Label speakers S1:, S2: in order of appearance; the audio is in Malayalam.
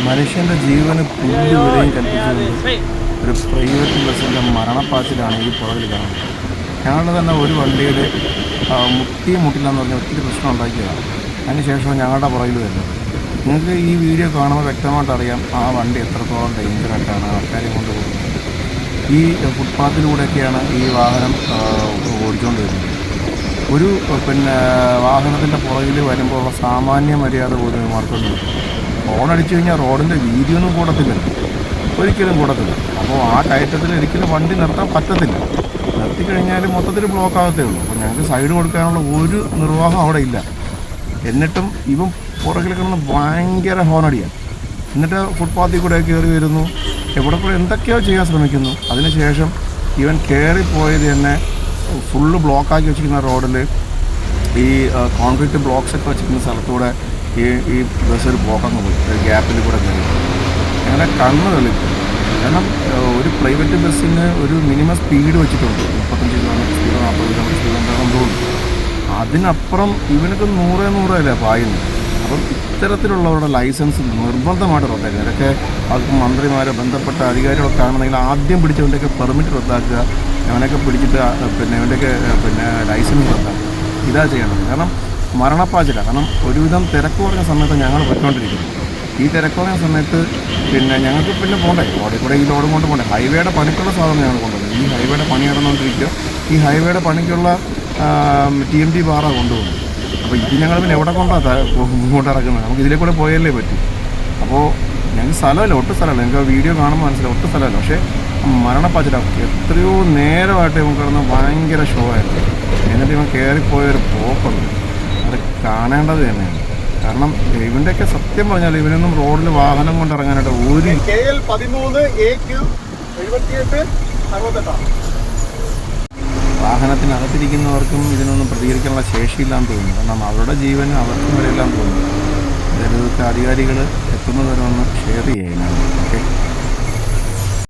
S1: മനുഷ്യൻ്റെ ജീവന് പുല്ല് വിലയും കൽപ്പിച്ചുകൊണ്ട് ഒരു പ്രൈവറ്റ് ബസ്സിൻ്റെ മരണപ്പാച്ചിലാണ് ഈ പുറകിൽ കാണുന്നത്. ഞങ്ങളുടെ തന്നെ ഒരു വണ്ടിയിൽ മുട്ടില്ലെന്ന് പറഞ്ഞാൽ ഒത്തിരി പ്രശ്നം ഉണ്ടാക്കിയതാണ്. അതിനുശേഷം ഞങ്ങളുടെ പുറകിൽ വരുന്നത്. നിങ്ങൾക്ക് ഈ വീഡിയോ കാണുമ്പോൾ വ്യക്തമായിട്ട് അറിയാം ആ വണ്ടി എത്രത്തോളം ഡേഞ്ചറായിട്ടാണ് ആൾക്കാരെ കൊണ്ടുപോകുന്നത്. ഈ ഫുട്പാത്തിലൂടെയൊക്കെയാണ് ഈ വാഹനം ഓടിച്ചുകൊണ്ട് വരുന്നത്. ഒരു വാഹനത്തിൻ്റെ പുറകിൽ വരുമ്പോൾ ഉള്ള സാമാന്യ മര്യാദ പോലും ഇവന്മാർക്കൊന്നും ഇല്ല. ഹോണടിച്ചു കഴിഞ്ഞാൽ റോഡിൻ്റെ വീതിയൊന്നും കൂടത്തില്ല, ഒരിക്കലും കൂടത്തില്ല. അപ്പോൾ ആ കയറ്റത്തിൽ ഒരിക്കലും വണ്ടി നിർത്താൻ പറ്റത്തില്ല. നിർത്തിക്കഴിഞ്ഞാൽ മൊത്തത്തിൽ ബ്ലോക്ക് ആകത്തേ ഉള്ളൂ. അപ്പോൾ ഞങ്ങൾക്ക് സൈഡ് കൊടുക്കാനുള്ള ഒരു നിർവാഹം അവിടെ ഇല്ല. എന്നിട്ടും ഇവൻ പുറകിൽ കിടന്ന് ഭയങ്കര ഹോണടിയാണ്. എന്നിട്ട് ഫുട്പാത്തിൽ കൂടെ കയറി വരുന്നു, എവിടെ കൂടെ എന്തൊക്കെയോ ചെയ്യാൻ ശ്രമിക്കുന്നു. അതിനുശേഷം ഇവൻ കയറിപ്പോയത് തന്നെ ഫുള്ള് ബ്ലോക്കാക്കി വെച്ചിരിക്കുന്ന റോഡിൽ ഈ കോൺക്രീറ്റ് ബ്ലോക്സൊക്കെ വെച്ചിരിക്കുന്ന സ്ഥലത്തൂടെ ഈ ബസ് ഒരു പോക്കങ്ങ് പോയി, ഒരു ഗ്യാപ്പിൽ കൂടെ കയറി. അങ്ങനെ കണ്ണ് തെളിക്കും. കാരണം ഒരു പ്രൈവറ്റ് ബസ്സിന് ഒരു മിനിമം സ്പീഡ് വെച്ചിട്ടുണ്ട്, 35 കിലോമീറ്റർ സ്പീഡ്, 40 കിലോമീറ്റർ സ്പീഡ് എന്താണെന്ന് തോന്നുന്നു. അതിനപ്പുറം ഇവനൊക്കെ 100 പായുന്നു. അപ്പം ഇത്തരത്തിലുള്ളവരുടെ ലൈസൻസ് നിർബന്ധമായിട്ട് റദ്ദാക്കുക. ഇതൊക്കെ അവർക്ക് മന്ത്രിമാരോ ബന്ധപ്പെട്ട അധികാരികളൊക്കെ ആണെന്നെങ്കിൽ ആദ്യം പിടിച്ചവൻ്റെയൊക്കെ പെർമിറ്റ് റദ്ദാക്കുക, അവനൊക്കെ പിടിച്ചിട്ട് ഇവൻ്റെയൊക്കെ ലൈസൻസ് റദ്ദാക്കുക. ഇതാ ചെയ്യേണ്ടത്. കാരണം മരണപ്പാച്ചിലാണ്. കാരണം ഒരുവിധം തിരക്ക് കുറഞ്ഞ സമയത്ത് ഞങ്ങൾ പോയിക്കൊണ്ടിരിക്കുന്നു. ഈ തിരക്ക് കുറഞ്ഞ സമയത്ത് ഞങ്ങൾക്ക് പോകണ്ടേ, റോഡിൽ കൂടെ ഈ ലോഡും കൊണ്ട് പോകണ്ടേ. ഹൈവേയുടെ പണിക്കുള്ള സാധനം ഞങ്ങൾ കൊണ്ടുവന്നത്. ഈ ഹൈവേയുടെ പണി നടന്നുകൊണ്ടിരിക്കുക. ഈ ഹൈവേയുടെ പണിക്കുള്ള TMT ബാറാണ് കൊണ്ടുപോകുന്നത്. അപ്പോൾ ഇത് ഞങ്ങൾ എവിടെ കൊണ്ടിറക്കുന്നത്? നമുക്ക് ഇതിലെ കൂടെ പോയാലേ പറ്റും. അപ്പോൾ ഞങ്ങൾക്ക് സ്ഥലമല്ല, ഒട്ടും സ്ഥലമല്ല. ഞങ്ങൾക്ക് വീഡിയോ കാണുമ്പോൾ മനസ്സിലാവും, ഒട്ടും സ്ഥലമല്ല. പക്ഷേ മരണപ്പാച്ചിലാണ്. എത്രയോ നേരമായിട്ട് ഇവൻ കിടന്ന് ഭയങ്കര ഷോ ആയിരുന്നു. എന്നിട്ട് ഇവൻ കയറിപ്പോയൊരു പോക്കുണ്ട്, അത് കാണേണ്ടത് തന്നെയാണ്. കാരണം ഇവൻ്റെയൊക്കെ സത്യം പറഞ്ഞാൽ ഇവനൊന്നും റോഡിൽ വാഹനം കൊണ്ട് ഇറങ്ങാനായിട്ട് ഒരു വാഹനത്തിനകത്തിരിക്കുന്നവർക്കും ഇതിനൊന്നും പ്രതികരിക്കാനുള്ള ശേഷിയില്ലാന്ന് തോന്നുന്നു. കാരണം അവരുടെ ജീവന് അവർക്കും വരെയെല്ലാം തോന്നുന്നു. ഇതൊക്കെ അധികാരികൾ എത്തുന്നവരൊന്ന് ഷെയർ ചെയ്യാനാണ്. ഓക്കെ.